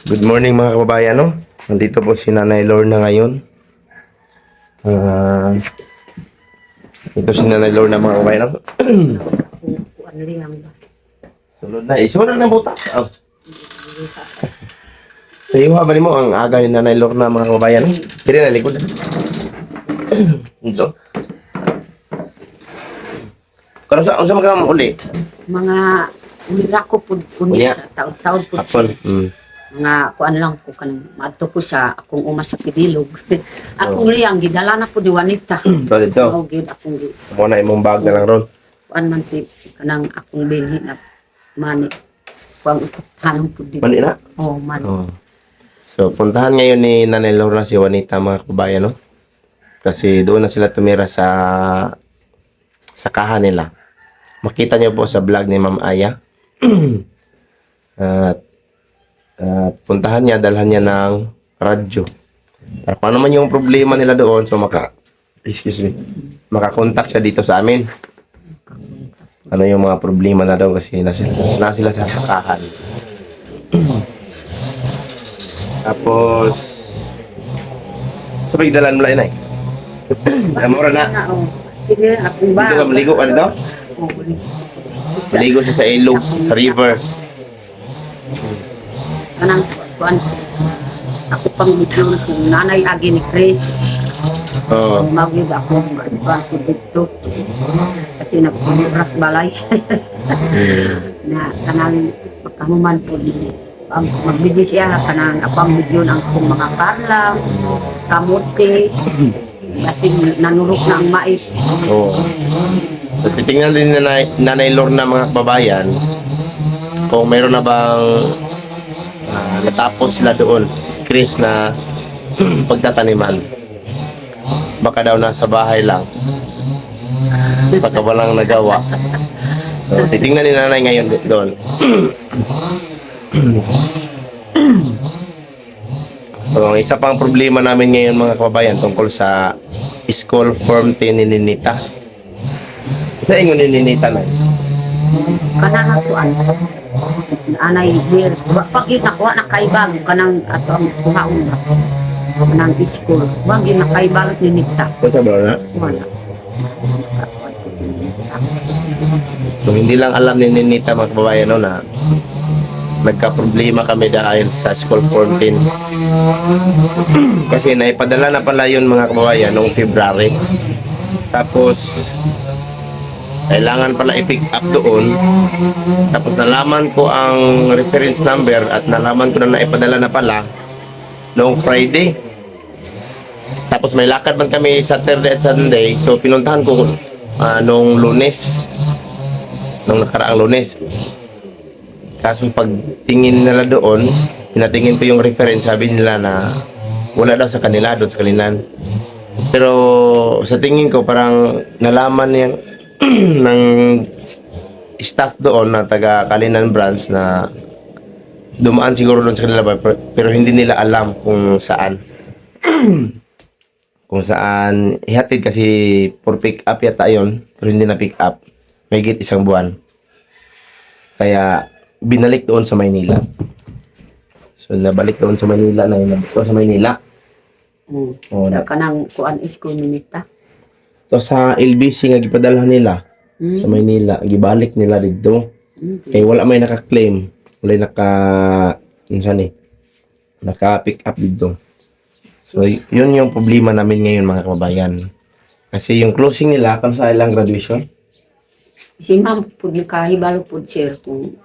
Good morning mga kababayan, no? Nandito po si Nanay Lorna ngayon. Ito si Nanay Lorna mga kababayan, no? Ano rin ang ba? Sunod na, isunod na buta. Oh. Sa iyo ba mo ang aga ni Nanay Lorna mga kababayan, no? Kiri na likod. Ito. Kano sa mga uli? Mga ulira ko po Unya. sa taon-taon po Hapon. mga kuan lang ko kanang madto ko sa akong uma sa Pidilog. Akong liyang gidala na po ni Juanita. Ito, dito. Mao gid akong Mo na imong bag na lang ron. kuan man ti kanang akong binhi na mani. Kuang hanong po dito. Mali na. Oh, man. Oh. So, puntahan ngayon ni Nanay Lorna si Juanita mga kababayan, no? Kasi doon na sila tumira sa kahan nila. Makita niyo po sa vlog ni Ma'am Aya. At puntahan niya, dalhan niya ng radyo. Para kung ano man yung problema nila doon, so makakontak siya dito sa amin. Ano yung mga problema na daw kasi na sila sa kahan. Tapos, sabay dalan mo lang inay. Amora na. Oh. Sige akong ba. Dito ka maligo ka dito? Oh, Maligo siya sa ilog, sa river. kanang kuan ako pang mityon kung nanay agi ni Chris. Oo. Magid ako kuan ko dito. Kasi nagpuras balay. Na kanang pagkahuman po ang magbigay siya kanang apang bigyon ang kung mga karlang, kamote, kasi nanurok na ang mais. Oo. So, titingnan din ni Nanay Lorna mga kababayan kung mayroon na bang natapos sila doon, si Chris na pagtataniman. Baka daw nasa bahay lang. Baka walang nagawa. So, titingnan ni Nanay ngayon doon. So, ang isa pang problema namin ngayon mga kababayan tungkol sa school form 10 ni Ninita. Sa inyo ni Ninita na. Kanang kuan anay wir pag nakuha na kaibang kanang ato ang kuhaon na kanang school wag na kaibang ni Nita. Kung sa na? Wala. So, hindi lang alam ni Ninita mga kababayan no, na nagka-problema kami dahil sa school 14. Kasi naipadala na pala yun mga kababayan noong February. Tapos, kailangan pala i-pick up doon. Tapos nalaman ko ang reference number at nalaman ko na naipadala na pala noong Friday. Tapos may lakad man kami Saturday at Sunday. So, pinuntahan ko noong Lunes. Nung nakaraang Lunes. Kaso pagtingin nila doon, pinatingin ko yung reference, sabi nila na wala daw sa kanila, doon sa Kalinan. Pero sa tingin ko parang nalaman niya ng staff doon na taga Kalinan branch na dumaan siguro doon sa kanila pero hindi nila alam kung saan. Kung saan ihatid kasi for pick up yata yun, pero hindi na pick up. May higit isang buwan. Kaya binalik doon sa Maynila. So, nabalik doon sa Maynila na yun. Sa Maynila. Oh, Sa kanang kuan school ni Nita. So, sa LBC nga gipadalhan nila sa Maynila. Gibalik nila dito. Kaya wala may naka-claim. Wala naka-pick up dito. So, yun yung problema namin ngayon mga kababayan. Kasi yung closing nila, kung sa ilang graduation? Si ma'am pud nakahibalo pud sir kung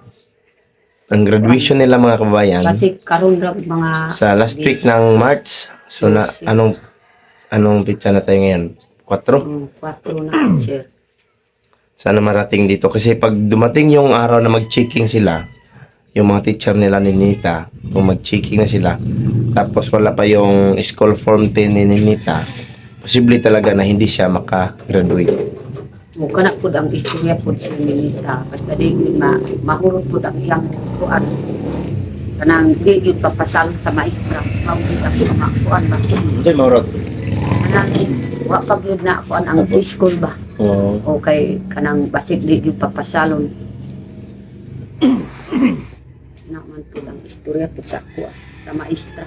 Ang graduation nila mga kababayan kasi karon ra mga sa last week ng March. So na anong pitsa na tayo ngayon? 4? 4 na pud sir. Sana marating dito kasi pag dumating yung araw na mag-checking sila, yung mga teacher nila ni Nita, kung mag-checking na sila, tapos wala pa yung school form 10 ni Nita, posible talaga na hindi siya maka-graduate. Mo kana pud ang istorya pud si Nita basta di mahurot pud ang iyang kuan kanang di gyud papasal sa maestra mao gyud ang kuan ba Unsa maurot? kanang wa pa gyud na kuan ang preschool ba Oo. okay kanang basig di gyud papasalon na man pud ang istorya pud sa kuan sa maestra.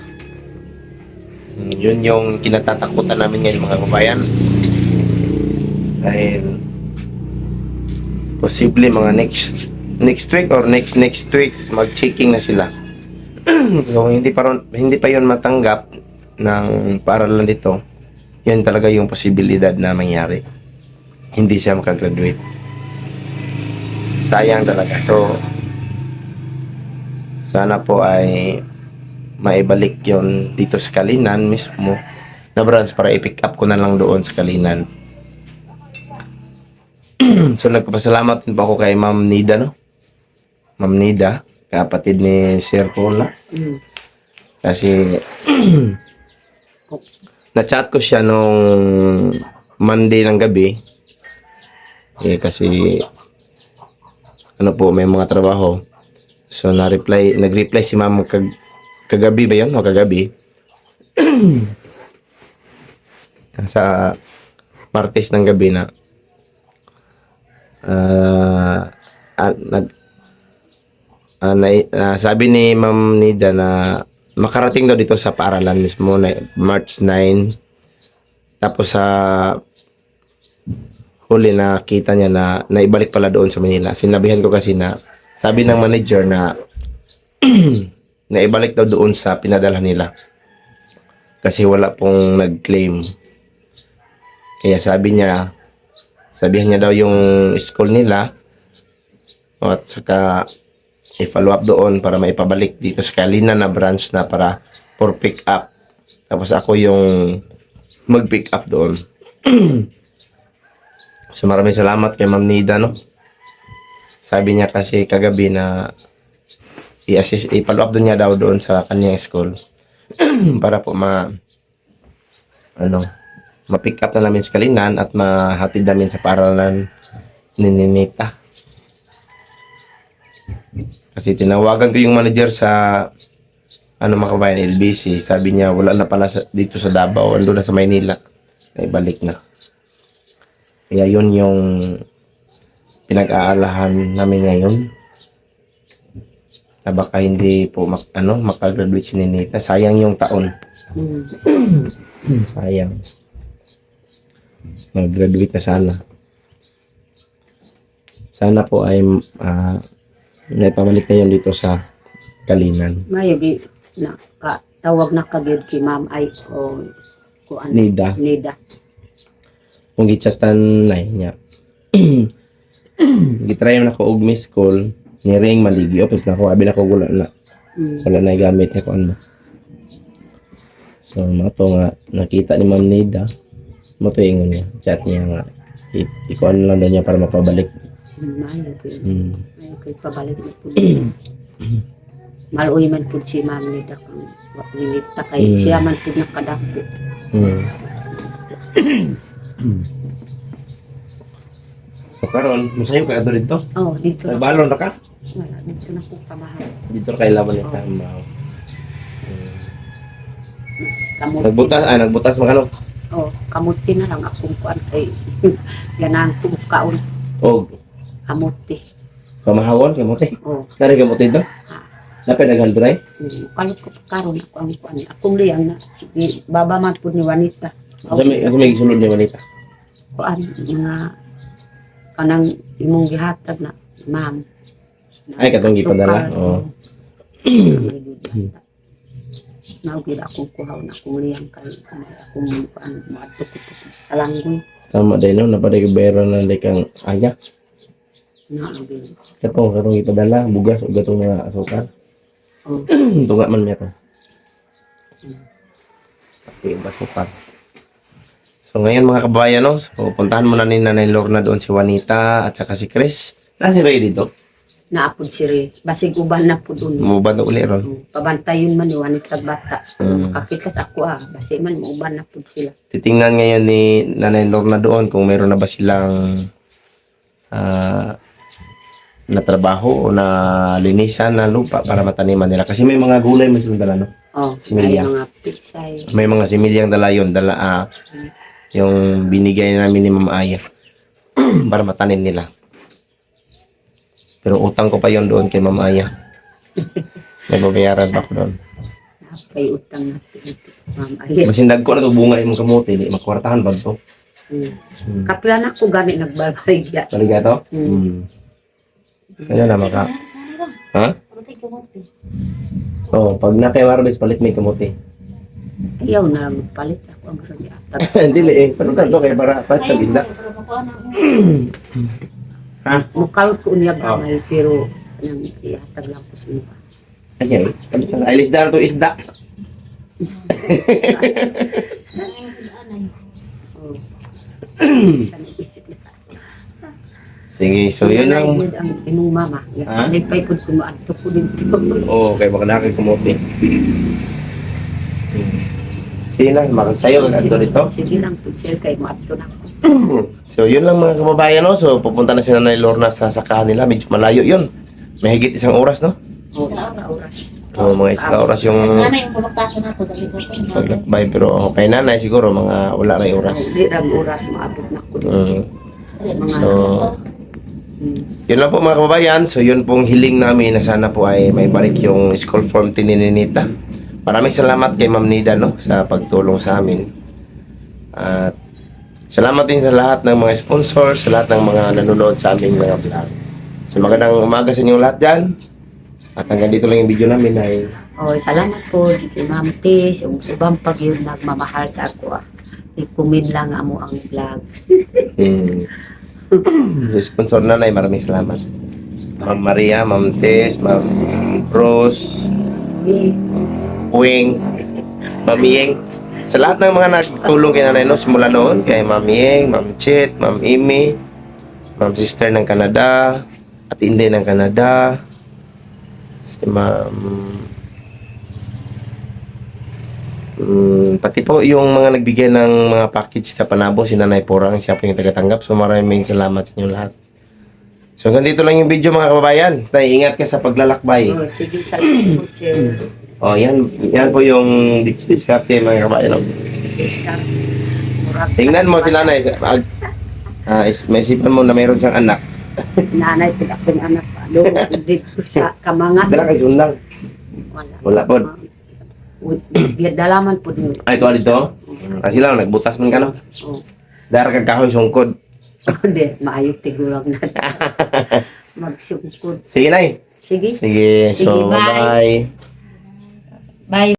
Yun yung kinatatakutan namin ngayon mga kabayan. Dahil posible mga next week or next week mag-checking na sila. So hindi pa yun matanggap ng paaralan dito. Yun talaga yung posibilidad na mangyari. Hindi siya makagraduate. Sayang talaga. So sana po ay maibalik yon dito sa Kalinan mismo na branch para i-pick up ko na lang doon sa Kalinan. So nagpapasalamat din po ako kay Ma'am Nida, no? Ma'am Nida, kapatid ni Sir Paula. Mm. Kasi na-chat ko siya nung Monday ng gabi. Kasi ano po, may mga trabaho. So nag-reply si Ma'am kagabi ba 'yon? O kagabi. Sa Martes ng gabi na sabi ni Ma'am Nida na makarating daw dito sa paaralan mismo na March 9. Tapos sa huli na kita niya na naibalik pala doon sa Manila. Sinabihan ko kasi na sabi ng manager na naibalik daw doon sa pinadala nila. Kasi wala pong nag-claim. Kaya sabihan niya daw yung school nila at saka i-follow up doon para maipabalik dito sa Kalinan na branch na para for pick up. Tapos ako yung mag-pick up doon. So maraming salamat kay Ma'am Nida, no? Sabi niya kasi kagabi na i-follow up doon niya daw doon sa kanyang school para po ma-pick up na namin sa Kalinan at mahatid namin sa paaralan ni Ninita. Kasi tinawagan ko yung manager sa mga kabayan, LBC. Sabi niya wala na pala dito sa Davao, ando na sa Maynila. Naibalik na. Kaya yun yung pinag-aalahan namin ngayon. Na baka hindi po makagraduate si Ninita. Sayang yung taon. Sayang. Mag-graduate na sana. Sana po ay naipabalik na yun dito sa Kalinan. Mayagi na tawag na kagid ki Ma'am ay o kuan Nida. Kung gichatan na niya. Gitry na ko og miss call ni ring maligi opit na ko abi na ko wala na gamit ni ko ano. So mato nga nakita ni Ma'am Nida mo to ingon niya chat niya nga ikuan lang daw niya para mapabalik. Mayagi. Mayagi pabalik na po. Maluoy man po si Ma'am Nida kang Ninita kay siya man po nakadako. So karon, musayo ka adto dito? Oh, dito na. Nagbalon na ka? Wala, dito na po kamahal. Dito kay laban ni Tamaw. Nagbutas magano? Oh, kamuti na lang akong kuan kay ganang kaon. Og Kamuti. kamahawon kay mote. Oh, Nari kay mote do? Dapat daghan dray. kalot ko karon ako ang kuan. Akong liyang na baba man po ni Juanita. Asa may gisulod ni Manita. Kuan mga kanang imong gihatag na ma'am. Ay katong gipadala. Oh. Naugid akong kuhaw na akong liyang kay akong kuan maato ko sa langgoy. Tama day no napaday bayro na day kang aya. Naugid. Katong ipadala bugas ug gatong mga asukal. Oh. Tunga man niya to. Okay, basukal. So ngayon mga kabayan, no? So puntahan muna ni Nanay Lorna doon si Juanita at saka si Chris. Nasi Ray dito. Naapod si Ray. Basig uban na po doon. Mubad na uli ron. Pabantayon man ni Juanita bata. Makakitas ako basi man uban na po sila. Titingnan ngayon ni Nanay Lorna doon kung mayroon na ba silang na trabaho o na linisan na lupa para mataniman nila. Kasi may mga gulay man silang dala, no? Oh, Similya. may mga pitsay. May mga similyang dala yun. Yung binigay namin ni Ma'am Aya para matanim nila. Pero utang ko pa yon doon kay Ma'am Aya. May babayaran pa ako doon. Kay utang natin. Ma'am, ayun. Masindag ko na to bunga imong kamote, di makwartahan ba to? Kapilan ako gani nagbaligya. Baliga to? Kaya na maka. Ha? Oh, pag na kay Marbes palit may kamote. Ayaw na magpalit ako ang gusto niya. Dili eh, palutan to kay para palit isda. Ha? Mukal ko niya gamay pero nang ihatag lang ko sa iba. Okay, palutan. Ay isda to isda. Oh. Sige, so yun lang. Ang imong mama. Ha? Nagpay pud ko maadto ko dito. Oo, kay baka nakay kamote. Sige lang, makasayo ka dito dito. Sige lang pud sir kay maadto na ko. So yun lang mga kababayan, no? So pupunta na si Nanay Lorna sa sakahan nila, medyo malayo yun. May higit 1 oras, no? Oh, sa oras. Mga 1 oras yung Nanay, yung pumagtaso na to, dali ko ito. paglakbay, pero kay Nanay siguro mga wala na oras. Di rag oras maabot na ko dito. Mm. So, yun lang po mga kababayan. So yun pong hiling namin na sana po ay may balik yung school form tininita. Maraming salamat kay Ma'am Nida, no, sa pagtulong sa amin. At salamat din sa lahat ng mga sponsors, sa lahat ng mga nanonood sa aming mga vlog. So magandang umaga sa inyong lahat dyan. At hanggang dito lang yung video namin ay Oh, salamat po kay Ma'am Tis, ug ubang pag yun nagmamahal sa ako. I-comment lang amo ang vlog. sa sponsor nanay, maraming salamat. Ma'am Maria, Ma'am Tess, Ma'am Rose, Wing, Ma'am Yeng. Sa lahat ng mga nagtulong kay nanay, no, simula noon, kay Ma'am Yeng, Ma'am Chit, Ma'am Amy, Ma'am Sister ng Canada, at Inday ng Canada, si pati po yung mga nagbigay ng mga package sa Panabo, si Nanay Porang, siya po yung tagatanggap. So maraming salamat sa inyo lahat. So hanggang dito lang yung video mga kababayan. Tay, ingat ka sa paglalakbay. Oh, sige salamat po sir. Oh, yan po yung diskarte mga kababayan. Tingnan mo si Nanay. May isipan mo na mayroon siyang anak. Nanay po akong anak pa. Doon dito sa Kamangan. Dala kay sundang. Wala po. Dalaman po din. Ay, ito dito. Kasi lang, nagbutas man ka, no? Oh. Dara kang kahoy sungkod. Hindi, maayot tigulang na. Magsungkod. Sige, Nay. Sige. Sige, so Sige, bye. bye. Bye.